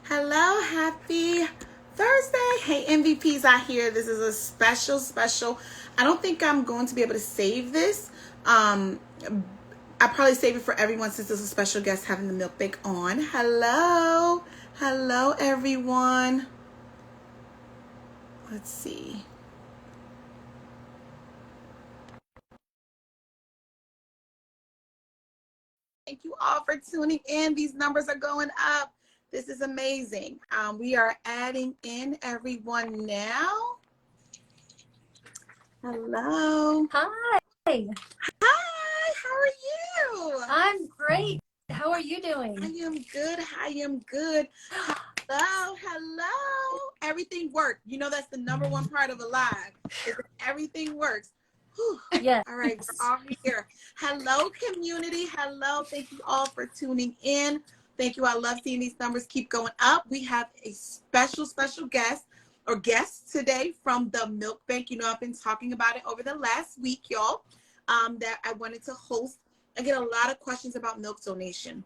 Hello, happy Thursday. Hey, MVPs out here. This is a special. I don't think I'm going to be able to save this. I'll probably save it for everyone since there's a special guest having the milk bake on. Hello, everyone. Let's see. Thank you all for tuning in. These numbers are going up. This is amazing. We are adding in everyone now. Hello. Hi. Hi, how are you? I'm great. How are you doing? I am good. Hello. Everything worked. You know that's the number one part of a live, is that everything works. Whew. Yes. All right, we're all here. Hello, community. Hello. Thank you all for tuning in. Thank you. I love seeing these numbers keep going up. We have a special guest or guests today from the Milk Bank. You know, I've been talking about it over the last week, y'all, that I wanted to host. I get a lot of questions about milk donation.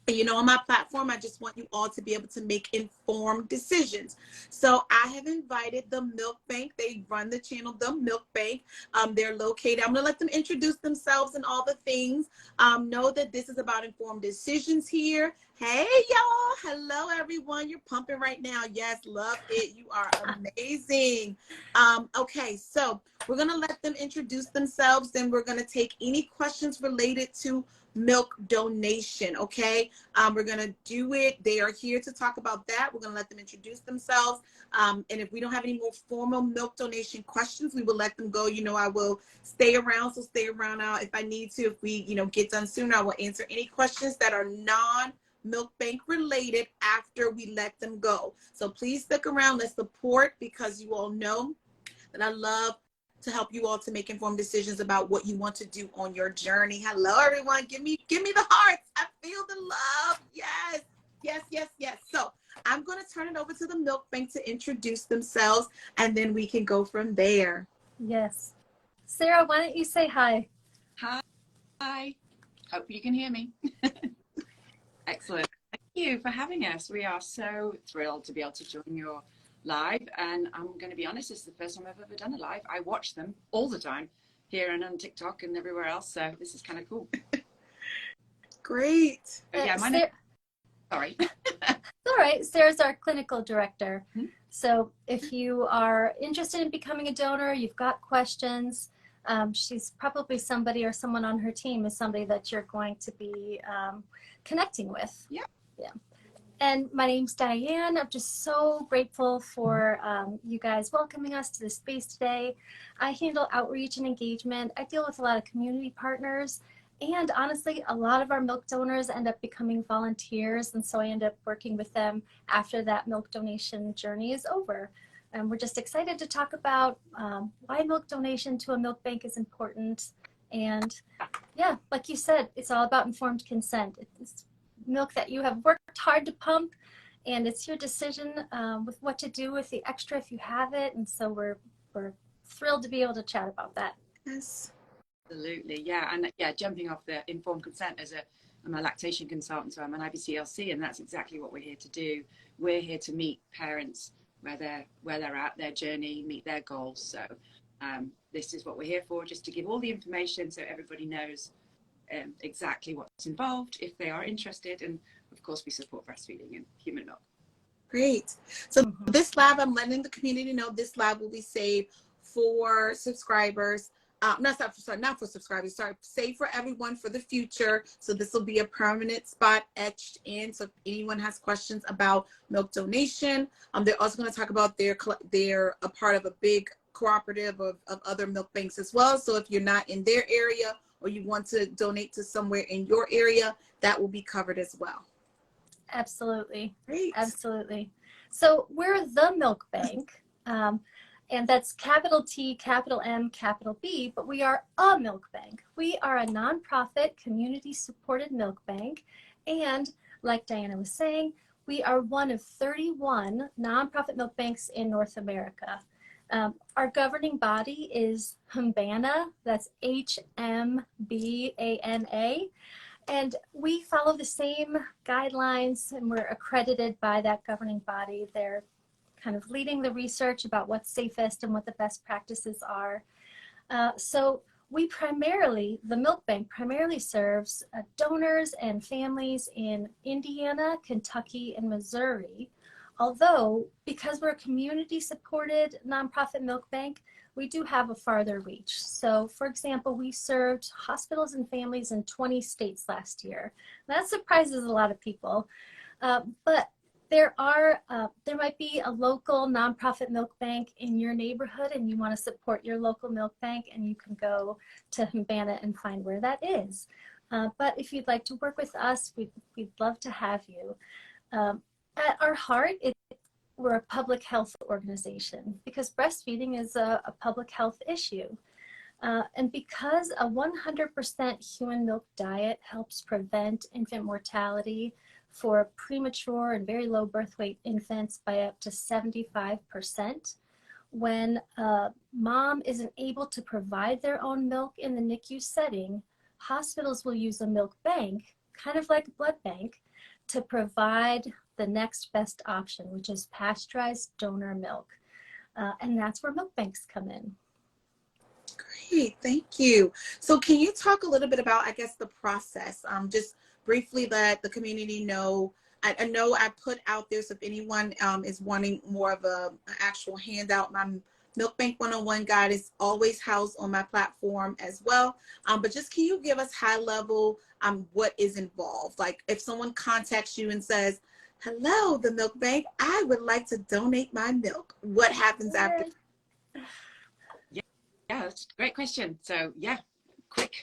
You know, on my platform, I just want you all to be able to make informed decisions. So I have invited the Milk Bank. They run the channel, the Milk Bank. They're located. I'm going to let them introduce themselves and all the things. Know that this is about informed decisions here. Hey, y'all. Hello, everyone. You're pumping right now. Yes, love it. You are amazing. Okay, so we're going to let them introduce themselves. Then we're going to take any questions related to milk donation. Okay, we're gonna do it. They are here to talk about that. We're gonna let them introduce themselves, and if we don't have any more formal milk donation questions, we will let them go. You know, I will stay around, so stay around now if I need to. If we get done sooner, I will answer any questions that are non-milk bank related after we let them go. So please stick around. Let's support, because you all know that I love to help you all to make informed decisions about what you want to do on your journey. Hello, everyone. Give me the hearts. I feel the love. Yes. So I'm going to turn it over to the Milk Bank to introduce themselves, and then we can go from there. Yes. Sarah, why don't you say hi? Hi. Hope you can hear me. Excellent. Thank you for having us. We are so thrilled to be able to join your live, and I'm going to be honest, this is the first time I've ever done a live. I watch them all the time here and on TikTok and everywhere else, so this is kind of cool. Great. Yeah, my name. Sorry. All right. Sarah's our clinical director. So if you are interested in becoming a donor, you've got questions, she's probably somebody, or someone on her team is somebody that you're going to be connecting with. Yeah. And my name's Diane. I'm just so grateful for you guys welcoming us to the space today. I handle outreach and engagement. I deal with a lot of community partners. And honestly, a lot of our milk donors end up becoming volunteers. And so I end up working with them after that milk donation journey is over. And we're just excited to talk about why milk donation to a milk bank is important. And yeah, like you said, it's all about informed consent. It's milk that you have worked hard to pump, and it's your decision with what to do with the extra if you have it. And so we're thrilled to be able to chat about that. Yes. Absolutely. Yeah. And yeah, jumping off the informed consent, I'm a lactation consultant, so I'm an IBCLC, and that's exactly what we're here to do. We're here to meet parents where they're at their journey, meet their goals. So this is what we're here for, just to give all the information so everybody knows exactly what's involved if they are interested. And of course, we support breastfeeding and human milk. Great. So this live, I'm letting the community know this live will be saved for subscribers. Not for subscribers. Sorry, save for everyone for the future. So this will be a permanent spot etched in. So if anyone has questions about milk donation, they're also going to talk about they're a part of a big cooperative of other milk banks as well. So if you're not in their area, or you want to donate to somewhere in your area, that will be covered as well. Absolutely. Great. Absolutely. So we're the Milk Bank, and that's capital T, capital M, capital B, but we are a milk bank. We are a nonprofit, community-supported milk bank, and like Diana was saying, we are one of 31 nonprofit milk banks in North America. Our governing body is HMBANA, that's HMBANA, And we follow the same guidelines, and we're accredited by that governing body. They're kind of leading the research about what's safest and what the best practices are. So the milk bank primarily serves donors and families in Indiana, Kentucky, and Missouri. Although, because we're a community-supported nonprofit milk bank, we do have a farther reach. So, for example, we served hospitals and families in 20 states last year. That surprises a lot of people. But there might be a local nonprofit milk bank in your neighborhood, and you want to support your local milk bank, and you can go to Humana and find where that is. But if you'd like to work with us, we'd love to have you. At our heart, we're a public health organization because breastfeeding is a public health issue. And because a 100% human milk diet helps prevent infant mortality for premature and very low birth weight infants by up to 75%, when a mom isn't able to provide their own milk in the NICU setting, hospitals will use a milk bank, kind of like a blood bank, to provide the next best option, which is pasteurized donor milk. And that's where milk banks come in. Great, thank you. So can you talk a little bit about, I guess, the process? Just briefly let the community know. I know I put out there, so if anyone is wanting more of an actual handout, my Milk Bank 101 guide is always housed on my platform as well. But just can you give us high level what is involved? Like if someone contacts you and says, hello, the Milk Bank, I would like to donate my milk. What happens after? Yeah, that's a great question. So yeah, quick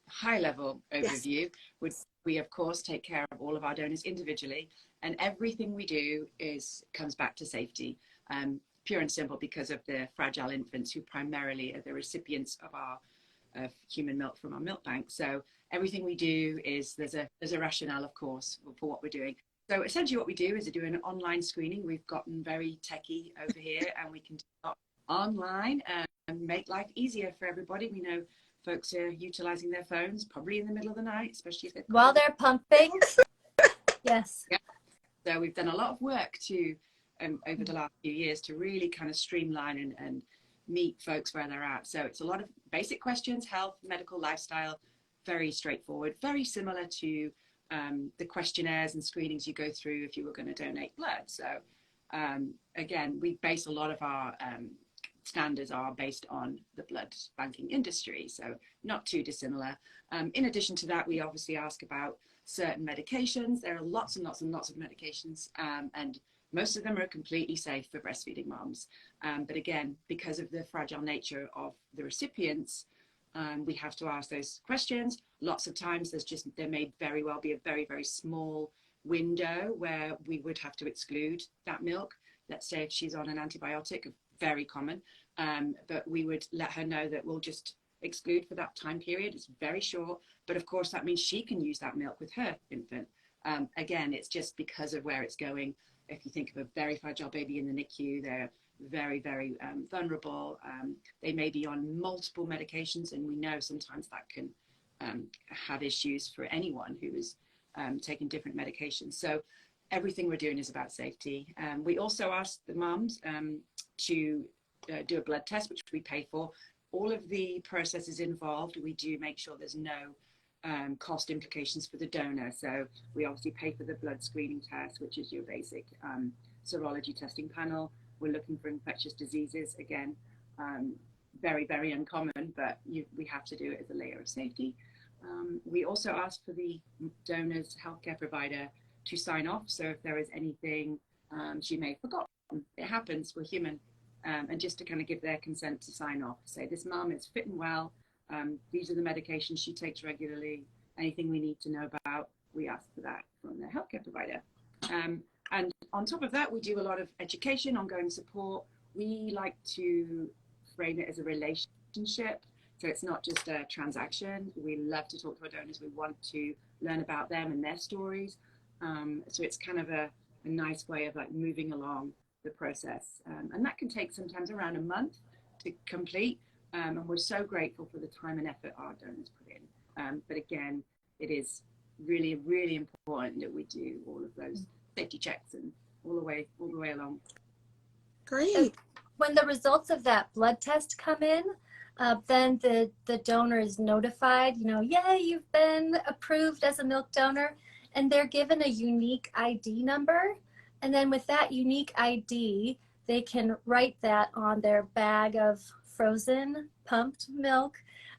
high level overview. Yes. We of course take care of all of our donors individually, and everything we do comes back to safety. Pure and simple, because of the fragile infants who primarily are the recipients of our human milk from our milk bank. So everything we do is there's a rationale, of course, for what we're doing. So essentially what we do is do an online screening. We've gotten very techie over here, and we can do it online and make life easier for everybody. We know folks are utilizing their phones probably in the middle of the night, especially if while they're pumping. Yes. Yeah. So we've done a lot of work to over the last few years to really kind of streamline and meet folks where they're at. So it's a lot of basic questions: health, medical, lifestyle, very straightforward, very similar to the questionnaires and screenings you go through if you were going to donate blood. So again, we base a lot of our standards are based on the blood banking industry, so not too dissimilar. In addition to that, we obviously ask about certain medications. There are lots and lots and lots of medications, and most of them are completely safe for breastfeeding moms. But again, because of the fragile nature of the recipients, we have to ask those questions. Lots of times there may very well be a very, very small window where we would have to exclude that milk. Let's say if she's on an antibiotic, very common, but we would let her know that we'll just exclude for that time period. It's very short, but of course that means she can use that milk with her infant. Again, it's just because of where it's going. If you think of a very fragile baby in the NICU, they're very, very vulnerable. They may be on multiple medications, and we know sometimes that can have issues for anyone who is taking different medications. So everything we're doing is about safety. We also ask the moms to do a blood test, which we pay for. All of the processes involved, we do make sure there's no cost implications for the donor. So we obviously pay for the blood screening test, which is your basic serology testing panel. We're looking for infectious diseases. Again, very, very uncommon, but we have to do it as a layer of safety. We also ask for the donor's healthcare provider to sign off. So if there is anything she may have forgotten, it happens, we're human, and just to kind of give their consent to sign off, say this mom is fit and well, these are the medications she takes regularly, anything we need to know about, we ask for that from the healthcare provider. And on top of that, we do a lot of education, ongoing support. We like to frame it as a relationship. So it's not just a transaction. We love to talk to our donors. We want to learn about them and their stories. So it's kind of a nice way of like moving along the process. And that can take sometimes around a month to complete. And we're so grateful for the time and effort our donors put in. But again, it is really, really important that we do all of those safety checks and all the way along. Great. When the results of that blood test come in, then the donor is notified, yay, you've been approved as a milk donor, and they're given a unique ID number. And then with that unique ID, they can write that on their bag of frozen pumped milk,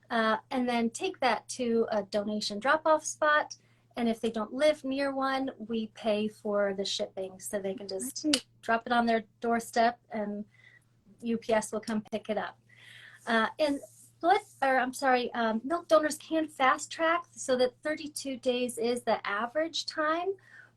and then take that to a donation drop-off spot. And if they don't live near one, we pay for the shipping, so they can just drop it on their doorstep and UPS will come pick it up. And milk donors can fast track so that 32 days is the average time,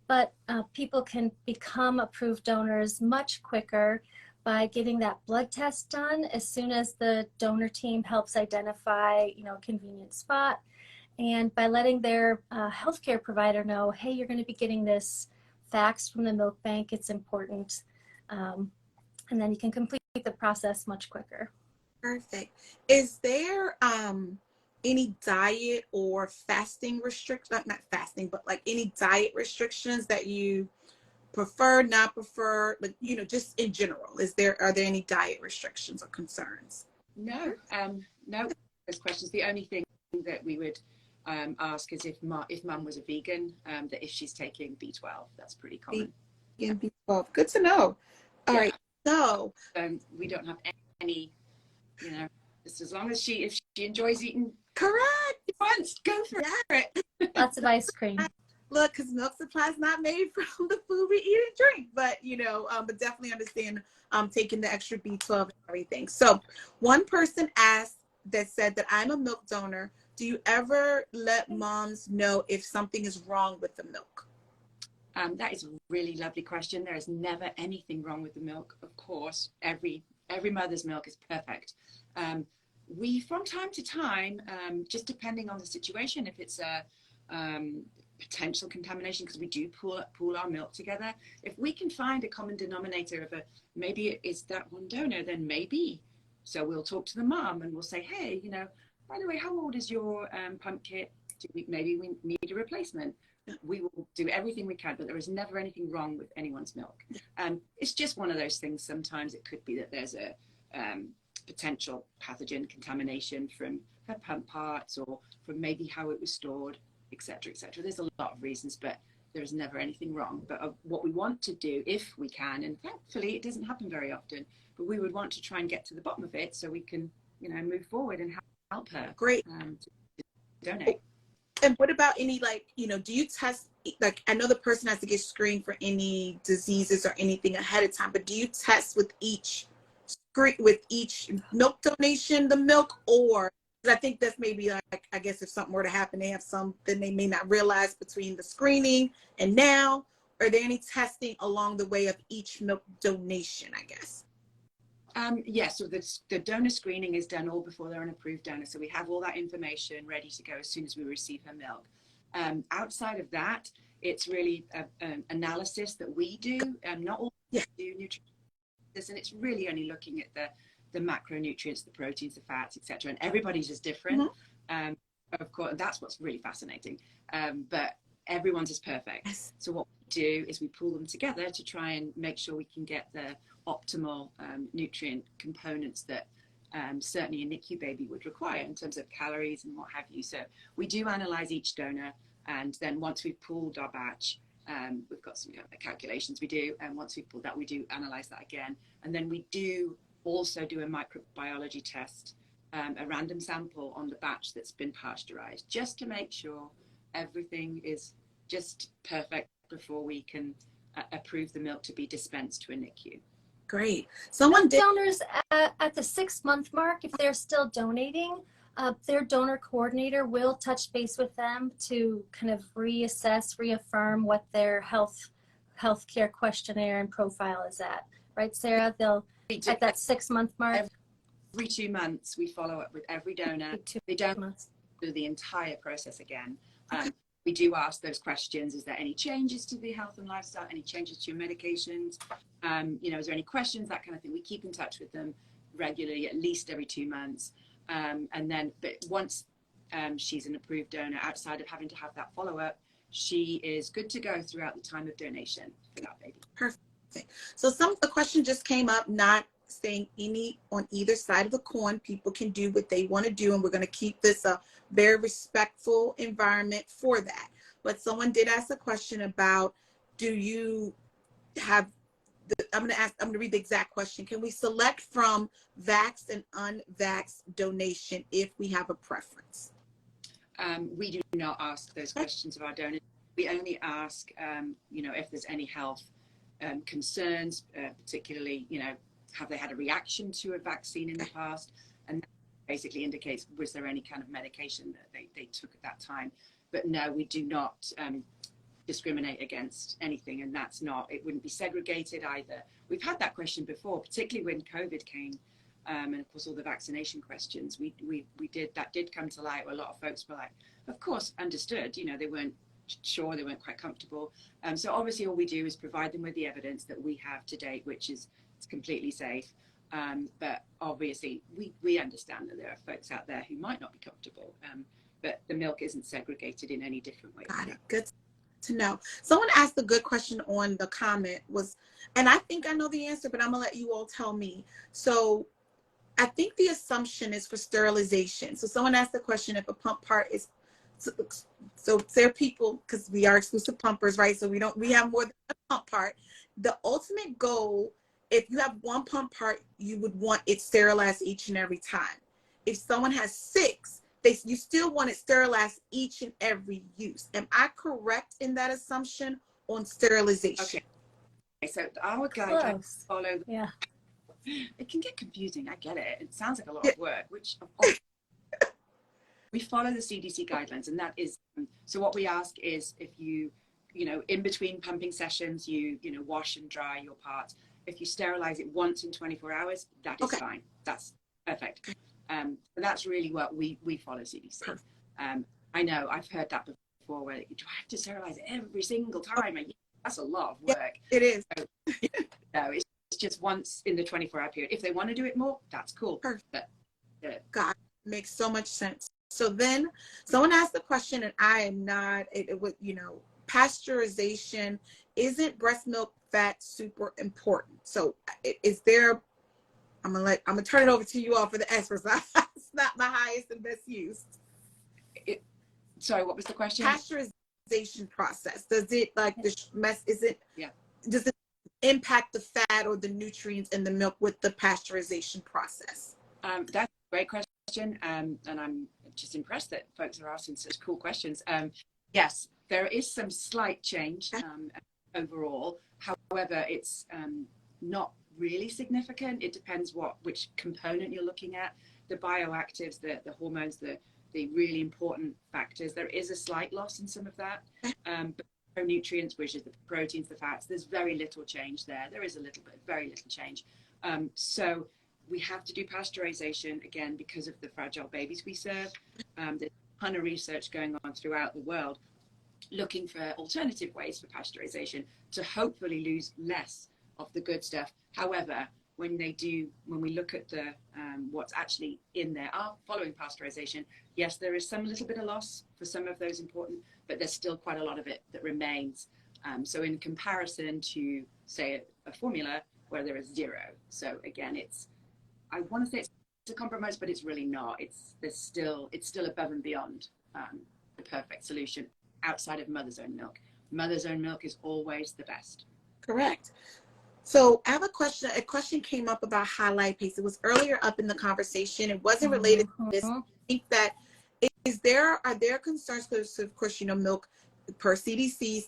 but people can become approved donors much quicker by getting that blood test done as soon as the donor team helps identify, a convenient spot, and by letting their healthcare provider know, hey, you're going to be getting this fax from the milk bank, it's important. And then you can complete the process much quicker. Perfect. Is there any diet or fasting restrictions, not fasting, but like any diet restrictions that you prefer, not prefer, like, just in general? Are there any diet restrictions or concerns? No, no, those questions. The only thing that we would ask is if mum was a vegan, that if she's taking B12, that's pretty common. Vegan B12. Good to know. All right. So we don't have any, just as long as if she enjoys eating correct once, go for it. Lots of ice cream. Look, because milk supply is not made from the food we eat and drink, but but definitely understand taking the extra B12 and everything. So one person asked that said that I'm a milk donor. Do you ever let moms know if something is wrong with the milk? That is a really lovely question. There is never anything wrong with the milk. Of course, every mother's milk is perfect. We, from time to time, just depending on the situation, if it's a potential contamination, because we do pool our milk together, if we can find a common denominator of maybe it is that one donor, then maybe. So we'll talk to the mom and we'll say, hey, by the way, how old is your pump kit? Maybe we need a replacement. We will do everything we can, but there is never anything wrong with anyone's milk. It's just one of those things. Sometimes it could be that there's a potential pathogen contamination from her pump parts or from maybe how it was stored, etc., etc. There's a lot of reasons, but there is never anything wrong. But what we want to do, if we can, and thankfully it doesn't happen very often, but we would want to try and get to the bottom of it so we can, move forward and help her. Great. To donate. And what about any, do you test, I know the person has to get screened for any diseases or anything ahead of time, but do you test with each milk donation, the milk, or, because I think that's maybe I guess if something were to happen, they have something they may not realize between the screening and now. Are there any testing along the way of each milk donation, I guess? Yes, so the donor screening is done all before they're an approved donor. So we have all that information ready to go as soon as we receive her milk. Outside of that, it's really an analysis that we do. Not all do nutrition, and it's really only looking at the macronutrients, the proteins, the fats, etc. And everybody's just different. Mm-hmm. Of course, that's what's really fascinating. But everyone's is perfect. Yes. So what we do is we pull them together to try and make sure we can get the optimal nutrient components that certainly a NICU baby would require in terms of calories and what have you. So we do analyze each donor, and then once we've pulled our batch, we've got some calculations we do, and once we've pulled that, we do analyze that again. And then we do also do a microbiology test, a random sample on the batch that's been pasteurized, just to make sure everything is just perfect before we can approve the milk to be dispensed to a NICU. Great. Donors at the 6-month mark, if they're still donating, their donor coordinator will touch base with them to kind of reaffirm what their healthcare questionnaire and profile is at. Right, Sarah? They'll at that 6-month mark. Every 2 months, we follow up with every donor. They don't do the entire process again. We do ask those questions. Is there any changes to the health and lifestyle? Any changes to your medications? Is there any questions? That kind of thing. We keep in touch with them regularly, at least every 2 months. And then, but once she's an approved donor. Outside of having to have that follow-up, she is good to go throughout the time of donation for that baby. Perfect. So the question just came up, not saying any on either side of the coin. People can do what they want to do, and we're going to keep this a very respectful environment for that. But someone did ask a question about, do you have I'm going to read the exact question. Can we select from vaxxed and unvaxxed donation if we have a preference? We do not ask those questions of our donors. We only ask, if there's any health concerns, particularly, have they had a reaction to a vaccine in the past? And that basically indicates, was there any kind of medication that they took at that time? But no, we do not discriminate against anything, and it wouldn't be segregated either. We've had that question before, particularly when COVID came, and of course all the vaccination questions. That did come to light, where a lot of folks were like, of course, understood, they weren't sure, they weren't quite comfortable. So obviously all we do is provide them with the evidence that we have to date, which is it's completely safe. But obviously we understand that there are folks out there who might not be comfortable, but the milk isn't segregated in any different way. Got it. Good to know. Someone asked a good question on the comment and I think I know the answer, but I'm gonna let you all tell me. So I think the assumption is for sterilization. So someone asked the question, if a pump part is, so there are people, because we are exclusive pumpers, right? So we have more than a pump part. The ultimate goal, if you have one pump part, you would want it sterilized each and every time. If someone has 6, you still want it sterilized each and every use. Am I correct in that assumption on sterilization? Okay, so our guidelines follow. Yeah. It can get confusing. I get it. It sounds like a lot of work, which of course we follow the CDC guidelines, and that is, so what we ask is, if you in between pumping sessions, you wash and dry your parts. If you sterilize it once in 24 hours, that is fine. That's perfect. That's really what we follow CDC. I know I've heard that before, where do I have to sterilize it every single time? That's a lot of work. Yeah, it is. So, no, it's just once in the 24-hour period. If they want to do it more, that's cool. Perfect. God, makes so much sense. So then someone asked the question, and I am not, pasteurization, isn't breast milk fat super important? So is there, I'm gonna turn it over to you all for the experts. It's not my highest and best use. Sorry, what was the question? Pasteurization process. Does it does it impact the fat or the nutrients in the milk with the pasteurization process? That's a great question. And I'm just impressed that folks are asking such cool questions. Yes, there is some slight change overall. However, it's not really significant. It depends which component you're looking at. The bioactives, the hormones, the really important factors. There is a slight loss in some of that. But nutrients, which is the proteins, the fats, there's very little change there. There is a little bit, very little change. So we have to do pasteurization, again, because of the fragile babies we serve. There's a ton of research going on throughout the world looking for alternative ways for pasteurization to hopefully lose less of the good stuff. However, when we look at the what's actually in there following pasteurization, yes, there is some little bit of loss for some of those important, but there's still quite a lot of it that remains. So in comparison to, say, a formula where there is 0. So again, I want to say it's a compromise, but it's really not. It's still above and beyond the perfect solution outside of mother's own milk. Mother's own milk is always the best. Correct. So I have a question. A question came up about high lipase. It was earlier up in the conversation. It wasn't related to this. I think that are there concerns, because of course, milk per CDC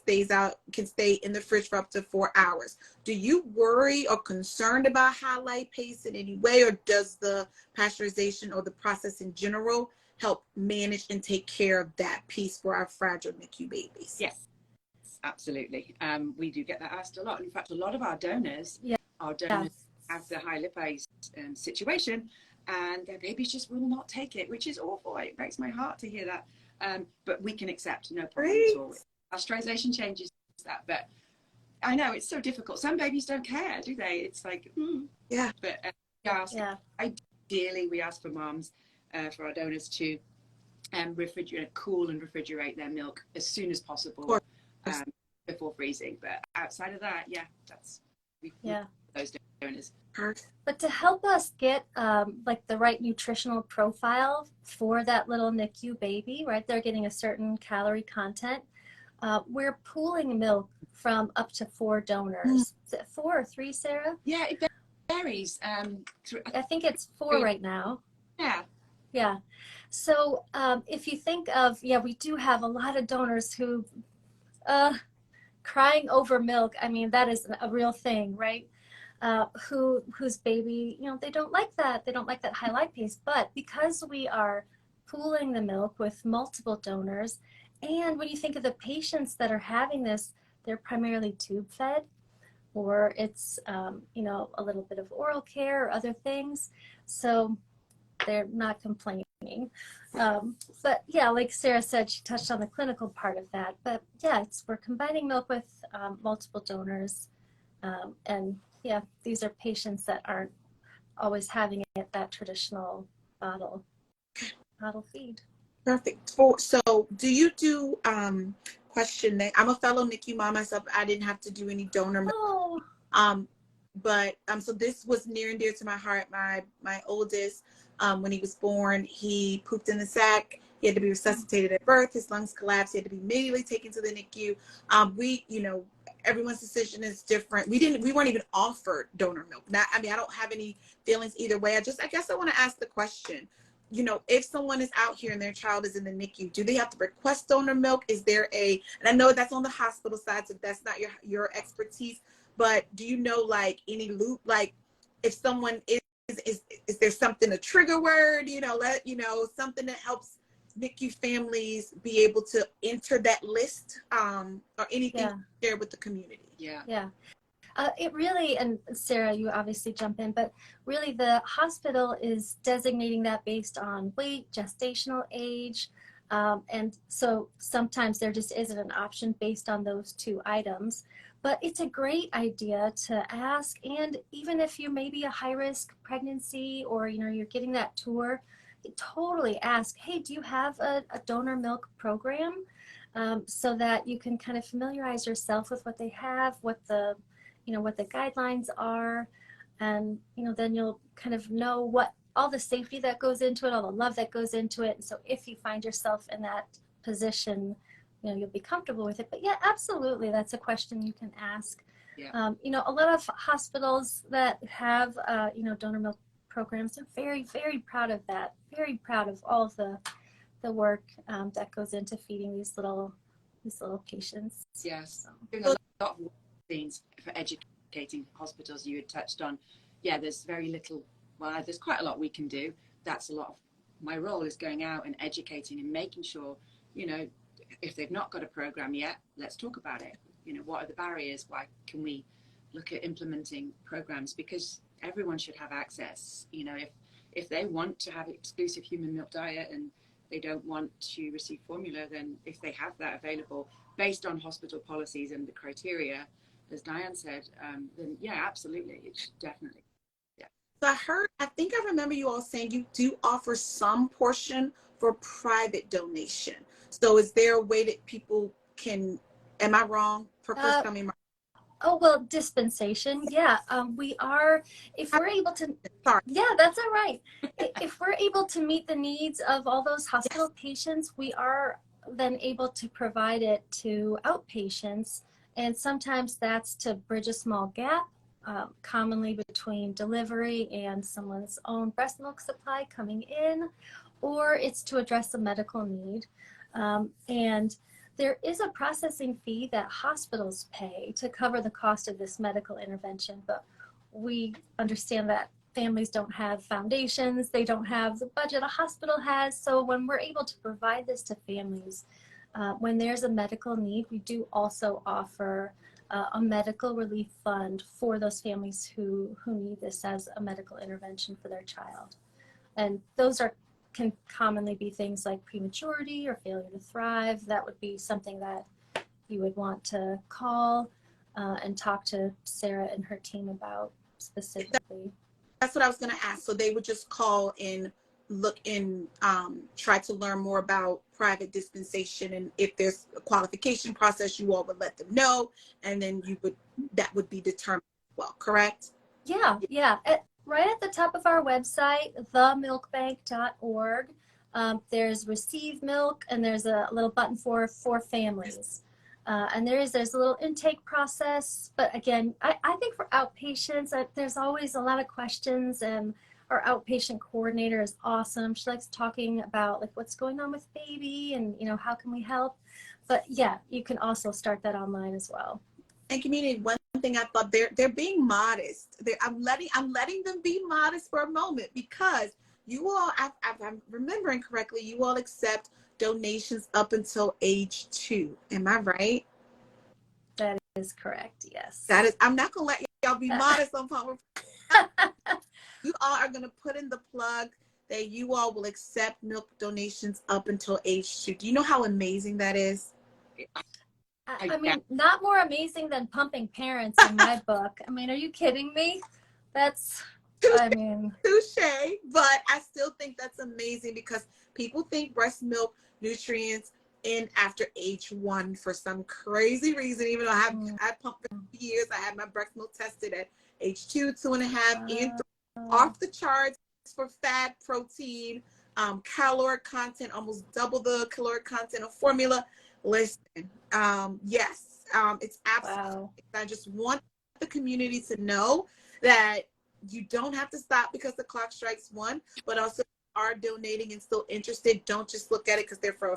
can stay in the fridge for up to 4 hours. Do you worry or concerned about high lipase in any way, or does the pasteurization or the process in general help manage and take care of that piece for our fragile NICU babies? Yes. Absolutely. We do get that asked a lot. In fact, a lot of our donors have the high lipase situation, and their babies just will not take it, which is awful. It breaks my heart to hear that. But we can accept, no problem at all. Pasteurization changes that, but I know it's so difficult. Some babies don't care, do they? It's like, yeah. But ideally, we ask for moms, for our donors to refrigerate, cool and refrigerate their milk as soon as possible before freezing. But outside of that, yeah, that's those donors. But to help us get like the right nutritional profile for that little NICU baby, right? They're getting a certain calorie content. We're pooling milk from up to 4 donors. Is it 4 or 3, Sarah? Yeah, it varies. I think it's 4 right now. Yeah. Yeah. So if you think of, we do have a lot of donors who crying over milk. I mean, that is a real thing, right? Whose baby, they don't like that. They don't like that high lipase. But because we are pooling the milk with multiple donors, and when you think of the patients that are having this, they're primarily tube fed, or it's, a little bit of oral care or other things. So they're not complaining. But yeah, like Sarah said, she touched on the clinical part of that. But yeah, we're combining milk with multiple donors. And yeah, these are patients that aren't always having it that traditional bottle feed. Perfect. So do you do question that I'm a fellow NICU mom myself. I didn't have to do any donor milk. Oh. But so this was near and dear to my heart. My oldest, when he was born, he pooped in the sack. He had to be resuscitated at birth. His lungs collapsed. He had to be immediately taken to the NICU. Everyone's decision is different. We weren't even offered donor milk. I don't have any feelings either way. I guess I want to ask the question, if someone is out here and their child is in the NICU, do they have to request donor milk? Is there and I know that's on the hospital side, so that's not your expertise, but do you know like any loop, like if someone is there something, a trigger word, something that helps NICU families be able to enter that list, or anything to share with the community? Yeah. It really, and Sarah, you obviously jump in, but really the hospital is designating that based on weight, gestational age, and so sometimes there just isn't an option based on those 2 items. But it's a great idea to ask, and even if you may be a high-risk pregnancy or you're getting that tour, totally ask, hey, do you have a donor milk program? So that you can kind of familiarize yourself with what they have, what the guidelines are, and then you'll kind of know what all the safety that goes into it, all the love that goes into it. And so if you find yourself in that position, you'll be comfortable with it. But yeah, absolutely, that's a question you can ask. A lot of hospitals that have donor milk programs are very, very proud of that. Very proud of all of the work that goes into feeding these little patients. Yes, doing a lot of things for educating hospitals. You had touched on, there's very little. Well, there's quite a lot we can do. That's a lot of my role, is going out and educating and making sure, if they've not got a program yet, let's talk about it. What are the barriers? Why can we look at implementing programs? Because everyone should have access. If they want to have exclusive human milk diet and they don't want to receive formula, then if they have that available based on hospital policies and the criteria, as Diane said, then yeah, absolutely, it's definitely. So I think I remember you all saying you do offer some portion for private donation. So is there a way that people can, am I wrong? For first coming. Oh, well, dispensation. Yeah. We are, if we're able to, sorry. Yeah, that's all right. If we're able to meet the needs of all those hospital patients, we are then able to provide it to outpatients. And sometimes that's to bridge a small gap, commonly between delivery and someone's own breast milk supply coming in, or it's to address a medical need. And there is a processing fee that hospitals pay to cover the cost of this medical intervention, but we understand that families don't have foundations, they don't have the budget a hospital has, so when we're able to provide this to families, when there's a medical need, we do also offer a medical relief fund for those families who need this as a medical intervention for their child. And those can commonly be things like prematurity or failure to thrive. That would be something that you would want to call and talk to Sarah and her team about specifically. That's what I was going to ask. So they would just call in look and try to learn more about private dispensation, and if there's a qualification process, you all would let them know, and then that would be determined as well, correct? Yeah, yeah. Right at the top of our website, themilkbank.org, there's Receive Milk, and there's a little button for families. And there's a little intake process. But again, I think for outpatients, there's always a lot of questions, and our outpatient coordinator is awesome. She likes talking about like what's going on with baby and, you know, how can we help? But yeah, you can also start that online as well. And community, one thing I thought, they're being modest. I'm letting them be modest for a moment, because you all, if I'm remembering correctly, you all accept donations up until age 2. Am I right? That is correct. Yes. That is. I'm not gonna let y'all be modest on Palmer. You all are gonna put in the plug that you all will accept milk donations up until age 2. Do you know how amazing that is? I mean, not more amazing than pumping parents in my book. I mean, are you kidding me? I mean. Touche, but I still think that's amazing, because people think breast milk nutrients in after age 1 for some crazy reason. Even though I pumped for years, I had my breast milk tested at age 2, 2.5, and 3. Off the charts for fat, protein, caloric content, almost double the caloric content of formula. Listen, yes, it's absolutely. Wow. I just want the community to know that you don't have to stop because the clock strikes 1, but also are donating and still interested. Don't just look at it because they're for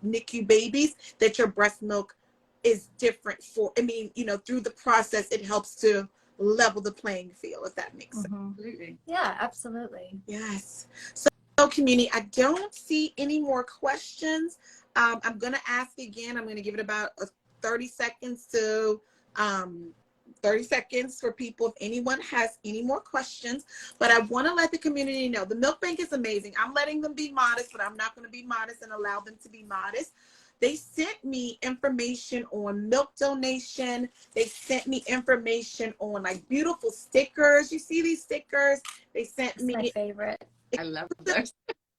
NICU babies, that your breast milk is different for, I mean, you know, through the process, it helps to level the playing field, if that makes sense. Absolutely. Yeah, absolutely. Yes. So community, I don't see any more questions. I'm going to ask again. I'm going to give it about 30 seconds to 30 seconds for people if anyone has any more questions. But I want to let the community know the milk bank is amazing. I'm letting them be modest, but I'm not going to be modest and allow them to be modest. They sent me information on milk donation. They sent me information on like beautiful stickers. You see these stickers? They sent It's me my favorite. I love those.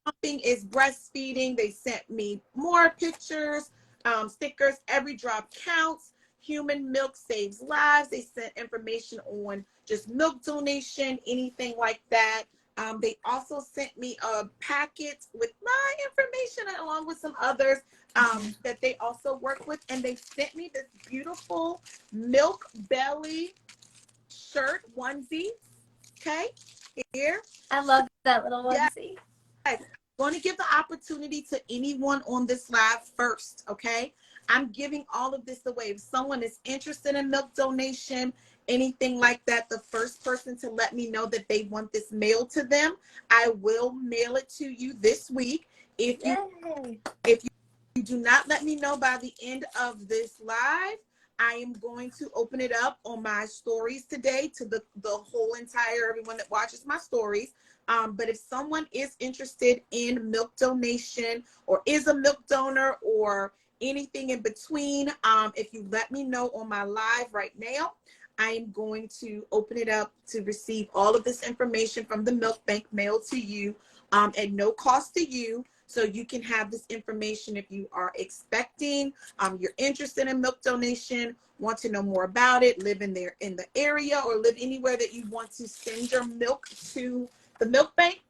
Pumping is breastfeeding. They sent me more pictures, stickers. Every drop counts. Human milk saves lives. They sent information on just milk donation, anything like that. They also sent me a packet with my information along with some others that they also work with. And they sent me this beautiful milk belly shirt onesie. Okay, here. I love that little Yeah. onesie. I'm going to give the opportunity to anyone on this live first, okay? I'm giving all of this away. If someone is interested in milk donation, anything like that, the first person to let me know that they want this mailed to them, I will mail it to you this week. If you do not let me know by the end of this live, I am going to open it up on my stories today to the whole entire everyone that watches my stories. But if someone is interested in milk donation or is a milk donor or anything in between, if you let me know on my live right now, I am going to open it up to receive all of this information from the milk bank mailed to you at no cost to you. So you can have this information if you are expecting, you're interested in milk donation, want to know more about it, live in the area, or live anywhere that you want to send your milk to the milk bank.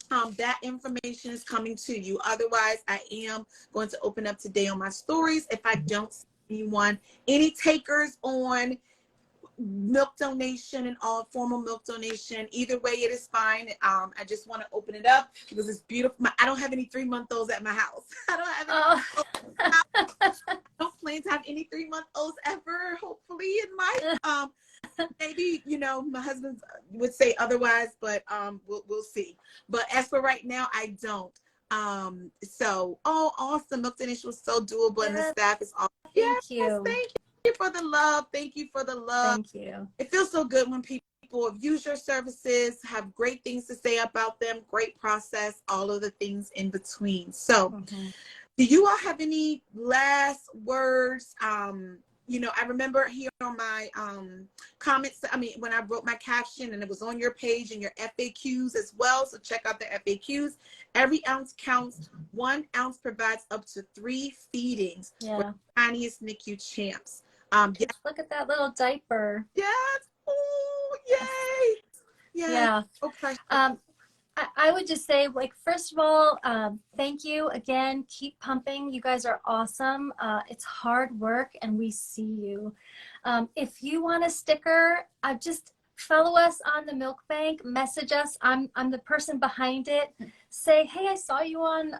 That information is coming to you. Otherwise, I am going to open up today on my stories. If I don't see anyone, any takers on milk donation and all formal milk donation, either way it is fine. I just want to open it up because it's beautiful. I don't have any 3-month-olds at my house. I don't have any I don't plan to have any 3-month-olds ever, hopefully, in life. Maybe, you know, my husband would say otherwise, but we'll see. But as for right now, I don't. So awesome. Milk donation was so doable, and the staff is awesome. Thank you. Thank you for the love. Thank you for the love. Thank you. It feels so good when people use your services, have great things to say about them, great process, all of the things in between. So do you all have any last words? you know, I remember here on my comments, I mean, when I wrote my caption, and it was on your page and your FAQs as well. So check out the FAQs. Every ounce counts. 1 ounce provides up to 3 feedings. Yeah. With the tiniest NICU champs. Just look at that little diaper. Yes. Oh, yay. Yes. Yeah. Oh, precious. I would just say, like, first of all, thank you again. Keep pumping. You guys are awesome. It's hard work, and we see you. If you want a sticker, just follow us on the Milk Bank. Message us. I'm the person behind it. Say, hey, I saw you on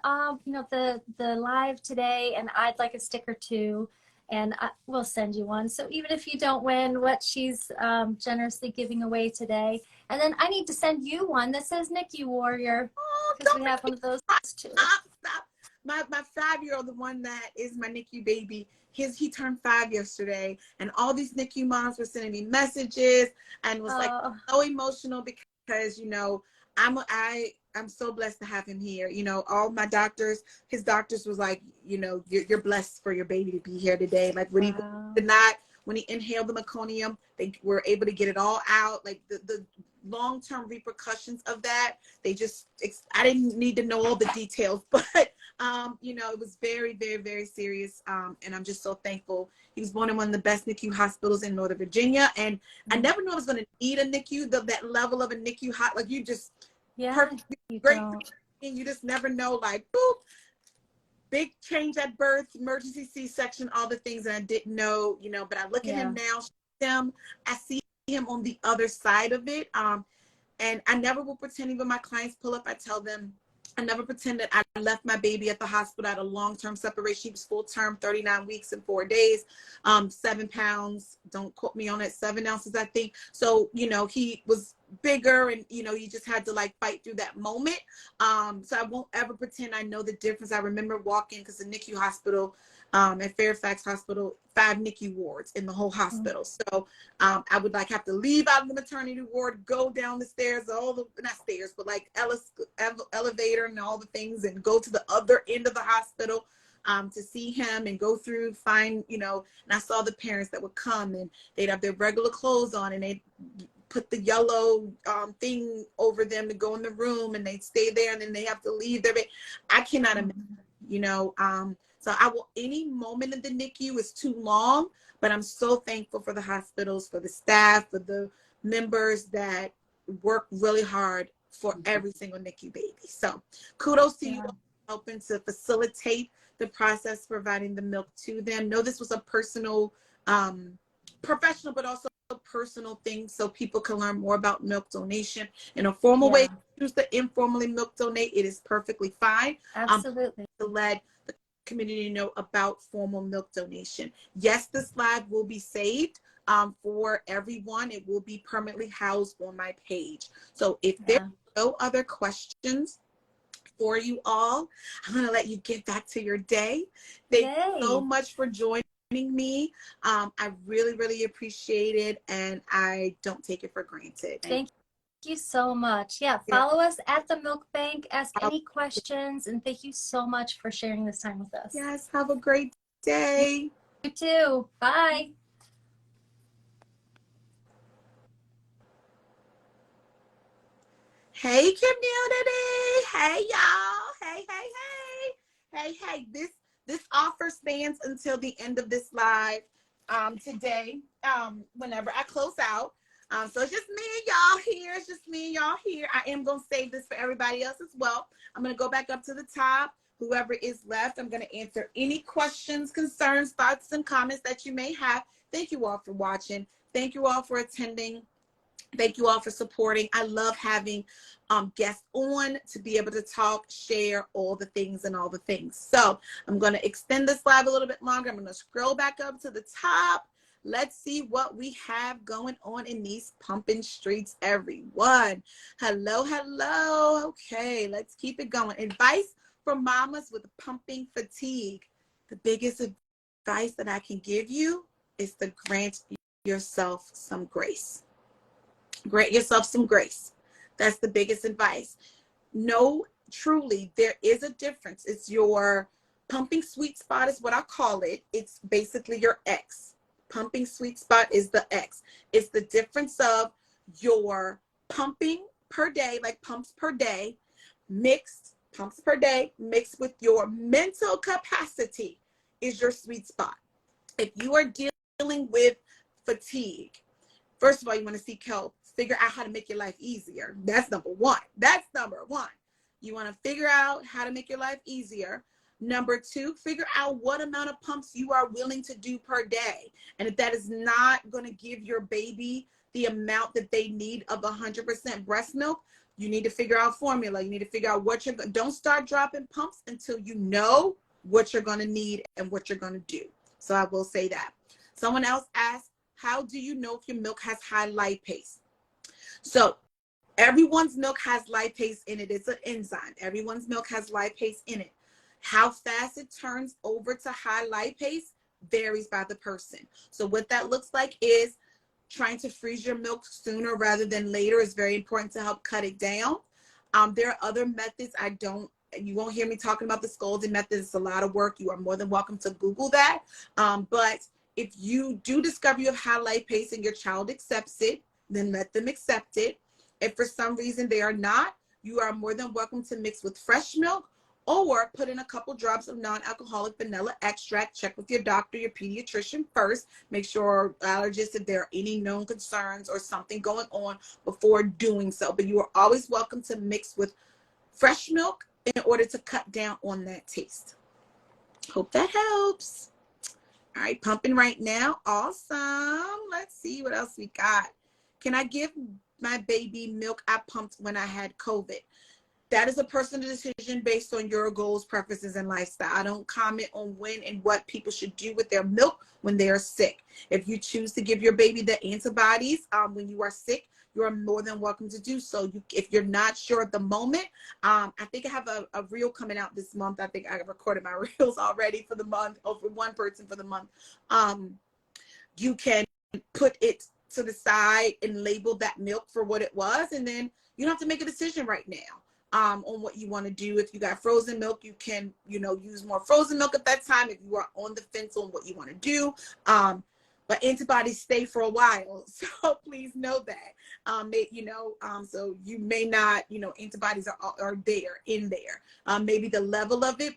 you know, the live today, and I'd like a sticker too. And we'll send you one. So even if you don't win what she's generously giving away today, and then I need to send you one that says NICU Warrior, because we have one of those too. Stop. My 5-year-old, the one that is my NICU baby, he turned 5 yesterday, and all these NICU moms were sending me messages and was like so emotional because, you know, I'm so blessed to have him here. You know, all my doctors, his doctors was like, you know, you're blessed for your baby to be here today. Like when he did not, when he inhaled the meconium, they were able to get it all out. Like the long-term repercussions of that, I didn't need to know all the details, but you know, it was very, very, very serious. And I'm just so thankful. He was born in one of the best NICU hospitals in Northern Virginia. And I never knew I was going to need a NICU, that level of a NICU like you just, perfect, great. And you just never know, like, boop, big change at birth, emergency C-section, all the things that I didn't know, you know, but I look at him now, I see him on the other side of it. And I never will pretend, even my clients pull up, I tell them, I never pretend that I left my baby at the hospital at a long-term separation. He was full-term, 39 weeks and 4 days, 7 pounds. Don't quote me on it, 7 ounces, I think. So, you know, he was bigger, and, you know, you just had to like fight through that moment. So I won't ever pretend I know the difference. I remember walking, because the NICU hospital, at Fairfax Hospital, 5 NICU wards in the whole hospital. So I would like have to leave out of the maternity ward, go down the stairs, not stairs, but like elevator and all the things, and go to the other end of the hospital to see him and go through, find, you know, and I saw the parents that would come, and they'd have their regular clothes on, and they'd put the yellow thing over them to go in the room, and they'd stay there, and then they have to leave their bed. I cannot imagine, you know. So any moment in the NICU is too long, but I'm so thankful for the hospitals, for the staff, for the members that work really hard for every single NICU baby. So kudos to you helping to facilitate the process, providing the milk to them. Know this was a personal, professional, but also a personal thing, so people can learn more about milk donation in a formal way. Choose to informally milk donate. It is perfectly fine. Absolutely. To let the community know about formal milk donation. Yes, this live will be saved for everyone. It will be permanently housed on my page. So if there are no other questions for you all, I'm going to let you get back to your day. Thank you so much for joining me. I really, really appreciate it, and I don't take it for granted. Thank you so much. Follow us at the Milk Bank, ask any questions, and thank you so much for sharing this time with us. Yes, have a great day. You too. Bye. Hey, community. Hey, y'all. Hey. This offer stands until the end of this live today, whenever I close out. So it's just me and y'all here. It's just me and y'all here. I am going to save this for everybody else as well. I'm going to go back up to the top. Whoever is left, I'm going to answer any questions, concerns, thoughts, and comments that you may have. Thank you all for watching. Thank you all for attending. Thank you all for supporting. I love having guests on to be able to talk, share all the things and all the things. So I'm going to extend this live a little bit longer. I'm going to scroll back up to the top. Let's see what we have going on in these pumping streets, everyone. Hello. Okay, let's keep it going. Advice for mamas with pumping fatigue. The biggest advice that I can give you is to grant yourself some grace. Grant yourself some grace. That's the biggest advice. No, truly, there is a difference. It's your pumping sweet spot is what I call it. It's basically your X. Pumping sweet spot is the X. It's the difference of your pumping per day, like pumps per day, pumps per day, mixed with your mental capacity is your sweet spot. If you are dealing with fatigue, first of all, you want to seek help. Figure out how to make your life easier. That's number one. That's number one. You want to figure out how to make your life easier. Number two, figure out what amount of pumps you are willing to do per day. And if that is not going to give your baby the amount that they need of 100% breast milk, you need to figure out formula. You need to figure out what you're going to, don't start dropping pumps until you know what you're going to need and what you're going to do. So I will say that. Someone else asked, how do you know if your milk has high lipase? So everyone's milk has lipase in it. It's an enzyme. Everyone's milk has lipase in it. How fast it turns over to high lipase varies by the person. So what that looks like is trying to freeze your milk sooner rather than later is very important to help cut it down. There are other methods. You won't hear me talking about the scolding method. It's a lot of work. You are more than welcome to Google that. But if you do discover you have high lipase and your child accepts it, then let them accept it. If for some reason they are not, you are more than welcome to mix with fresh milk or put in a couple drops of non-alcoholic vanilla extract. Check with your doctor, your pediatrician first. Make sure allergists, if there are any known concerns or something going on before doing so. But you are always welcome to mix with fresh milk in order to cut down on that taste. Hope that helps. All right, pumping right now. Awesome. Let's see what else we got. Can I give my baby milk I pumped when I had COVID? That is a personal decision based on your goals, preferences, and lifestyle. I don't comment on when and what people should do with their milk when they are sick. If you choose to give your baby the antibodies when you are sick, you are more than welcome to do so. If you're not sure at the moment, I think I have a reel coming out this month. I think I recorded my reels already for the month, or for one person for the month. You can put it to the side and label that milk for what it was, and then you don't have to make a decision right now on what you want to do. If you got frozen milk, you can use more frozen milk at that time if you are on the fence on what you want to do. But antibodies stay for a while, so please know that. So you may not, antibodies are in there. Maybe the level of it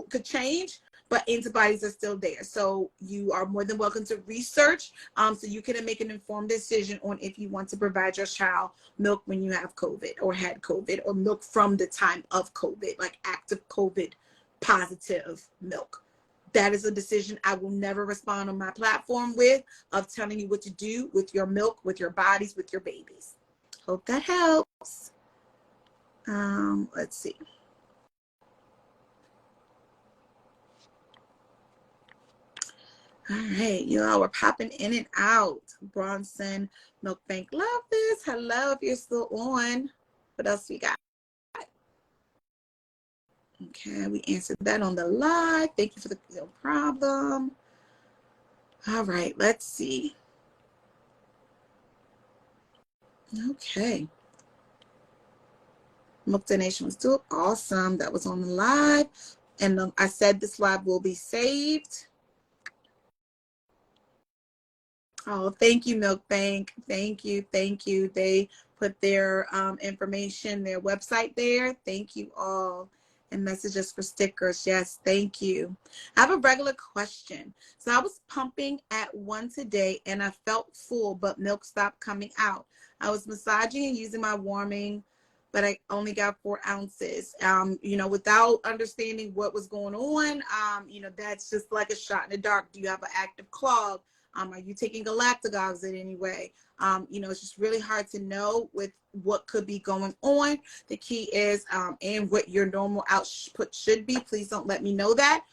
could change, but antibodies are still there. So you are more than welcome to research so you can make an informed decision on if you want to provide your child milk when you have COVID or had COVID, or milk from the time of COVID, like active COVID positive milk. That is a decision I will never respond on my platform of telling you what to do with your milk, with your bodies, with your babies. Hope that helps. Let's see. All right, you all were popping in and out. Bronson, Milk Bank, love this. Hello, if you're still on. What else we got? Okay, we answered that on the live. Thank you for no problem. All right, let's see. Okay. Milk donation was still awesome. That was on the live. And I said this live will be saved. Oh, thank you, Milk Bank. Thank you. Thank you. They put their information, their website there. Thank you all. And messages for stickers. Yes, thank you. I have a regular question. So I was pumping at 1 today and I felt full, but milk stopped coming out. I was massaging and using my warming, but I only got 4 ounces. Without understanding what was going on, that's just like a shot in the dark. Do you have an active clog? Are you taking galactagogues in any way? It's just really hard to know with what could be going on. The key is, and what your normal output should be. Please don't let me know that.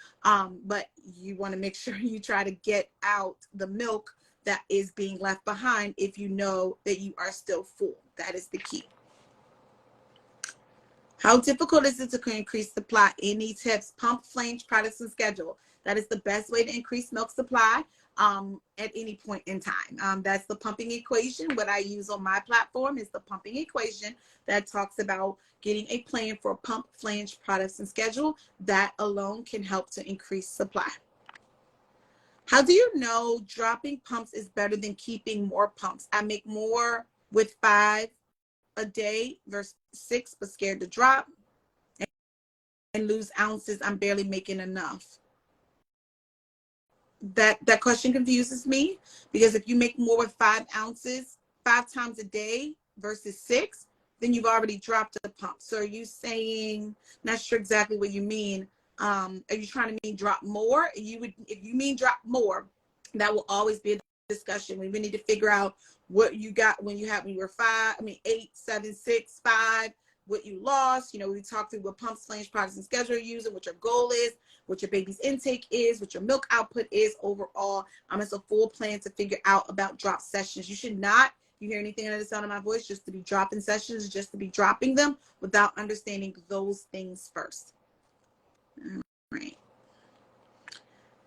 But you want to make sure you try to get out the milk that is being left behind if you know that you are still full. That is the key. How difficult is it to increase supply? Any tips? Pump, flange, products, and schedule. That is the best way to increase milk supply at any point in time. That's the pumping equation. What I use on my platform is the pumping equation that talks about getting a plan for pump, flange, products, and schedule. That alone can help to increase supply. How do you know dropping pumps is better than keeping more pumps? I make more with 5 a day versus 6, but scared to drop and lose ounces. I'm barely making enough. That question confuses me, because if you make more with 5 ounces 5 times a day versus 6, then you've already dropped the pump. So are you saying, not sure exactly what you mean. Are you trying to mean drop more? You would, if you mean drop more, that will always be a discussion. We need to figure out what you got when you were 8, 7, 6, 5, what you lost. You know, we talked through what pumps, flange, products, and schedule you're using, what your goal is, what your baby's intake is, what your milk output is overall. It's a full plan to figure out about drop sessions. You should not, you hear anything under the sound of my voice, just to be dropping sessions, just to be dropping them without understanding those things first. All right.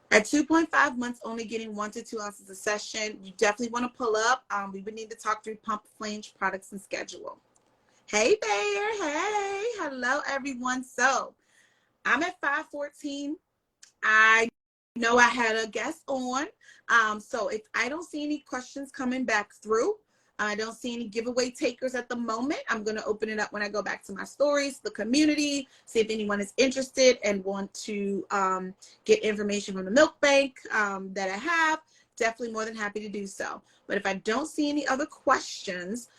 At 2.5 months, only getting 1 to 2 ounces a session, you definitely want to pull up. We would need to talk through pump, flange, products, and schedule. Hey, Bayer. Hey. Hello, everyone. So I'm at 5:14. I know I had a guest on. So if I don't see any questions coming back through, I don't see any giveaway takers at the moment, I'm going to open it up when I go back to my stories, the community, see if anyone is interested and want to get information from the milk bank that I have. Definitely more than happy to do so. But if I don't see any other questions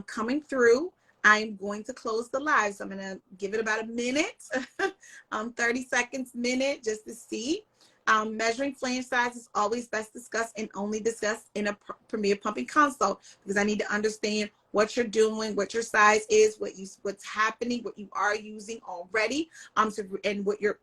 coming through, I'm going to close the live. So I'm going to give it about a minute, 30 seconds, minute, just to see. Measuring flange size is always best discussed and only discussed in a Premier pumping consult, because I need to understand what you're doing, what your size is, what's happening, what you are using already, and what your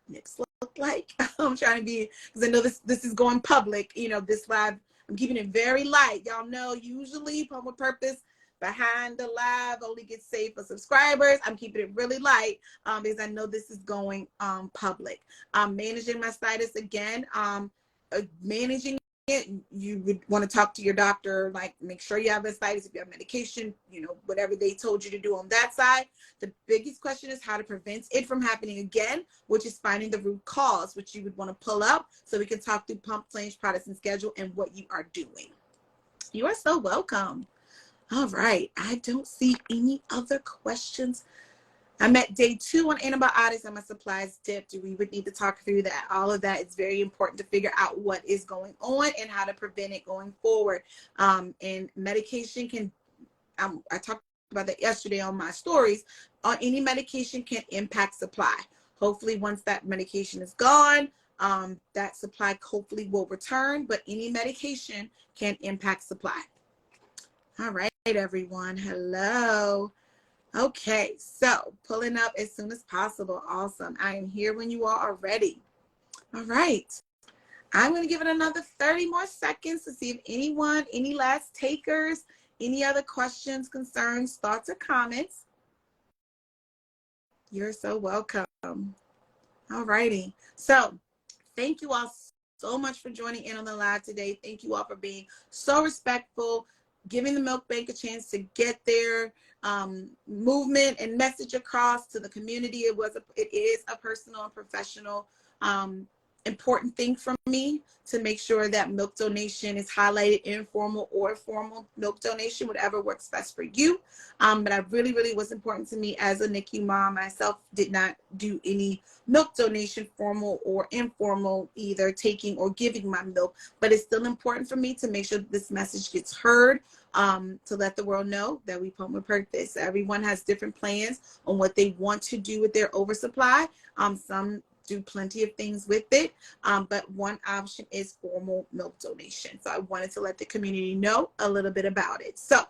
mix look like. I'm trying to be, because I know this is going public. You know, this live, I'm keeping it very light. Y'all know usually Pump with Purpose behind the live only gets saved for subscribers. I'm keeping it really light because I know this is going public. Managing mastitis, again, managing it, you would want to talk to your doctor, like make sure you have mastitis, if you have medication, you know, whatever they told you to do on that side. The biggest question is how to prevent it from happening again, which is finding the root cause, which you would want to pull up so we can talk through pump, flange, products, and schedule and what you are doing. You are so welcome. All right, I don't see any other questions. I'm at day 2 on antibiotics and my supplies dipped. We would need to talk through that. All of that is very important to figure out what is going on and how to prevent it going forward. And medication can, I talked about that yesterday on my stories, any medication can impact supply. Hopefully once that medication is gone, that supply hopefully will return, but any medication can impact supply. All right, everyone. Hello. Okay, so pulling up as soon as possible. Awesome. I am here when you all are ready. All right. I'm going to give it another 30 more seconds to see if anyone, any last takers, any other questions, concerns, thoughts, or comments. You're so welcome. All righty. So thank you all so much for joining in on the live today. Thank you all for being so respectful, giving the Milk Bank a chance to get their movement and message across to the community. It is a personal and professional important thing for me to make sure that milk donation is highlighted, informal or formal milk donation, whatever works best for you. But I really was important to me as a NICU mom. Myself did not do any milk donation, formal or informal, either taking or giving my milk, but it's still important for me to make sure that this message gets heard, to let the world know that we pump with purpose. Everyone has different plans on what they want to do with their oversupply. Some do plenty of things with it, but one option is formal milk donation. So I wanted to let the community know a little bit about it. So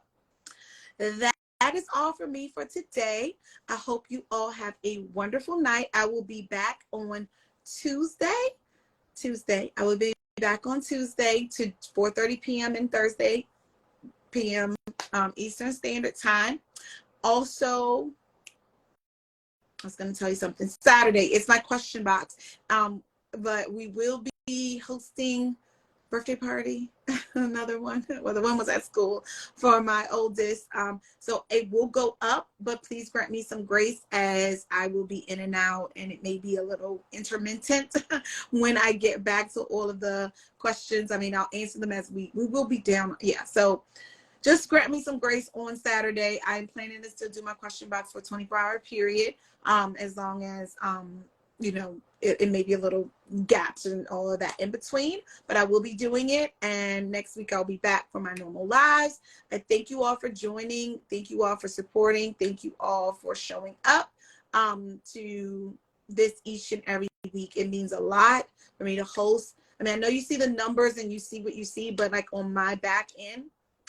that is all for me for today. I hope you all have a wonderful night. I will be back on Tuesday. I will be back on Tuesday to 4:30 p.m. and Thursday p.m. Eastern Standard Time. Also, I was going to tell you something. Saturday, it's my question box. But we will be hosting birthday party, another one. Well, the one was at school for my oldest. So it will go up, but please grant me some grace as I will be in and out, and it may be a little intermittent when I get back to all of the questions. I mean, I'll answer them as we will be down. Yeah. So just grant me some grace on Saturday. I'm planning to still do my question box for a 24-hour period, as long as, you know, it may be a little gaps and all of that in between, but I will be doing it. And next week I'll be back for my normal lives. I thank you all for joining. Thank you all for supporting. Thank you all for showing up to this each and every week. It means a lot for me to host. I mean, I know you see the numbers and you see what you see, but like on my back end,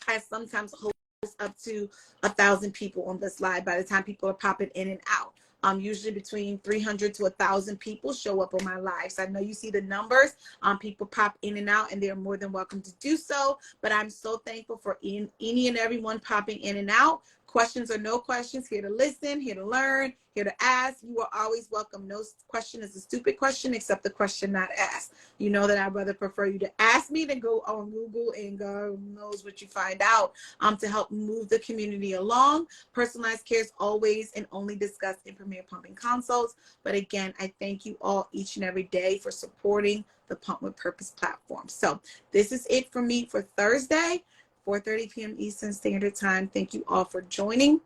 I sometimes host up to 1,000 people on this live by the time people are popping in and out. Usually between 300 to 1,000 people show up on my lives. I know you see the numbers. People pop in and out, and they're more than welcome to do so. But I'm so thankful for any and everyone popping in and out. Questions or no questions, here to listen, here to learn, here to ask. You are always welcome. No question is a stupid question except the question not asked. You know that I'd rather prefer you to ask me than go on Google and God knows what you find out to help move the community along. Personalized care is always and only discussed in Premier Pumping Consults. But again, I thank you all each and every day for supporting the Pump with Purpose platform. So this is it for me for Thursday, 4:30 p.m. Eastern Standard Time. Thank you all for joining,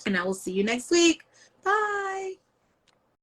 and I will see you next week. Bye.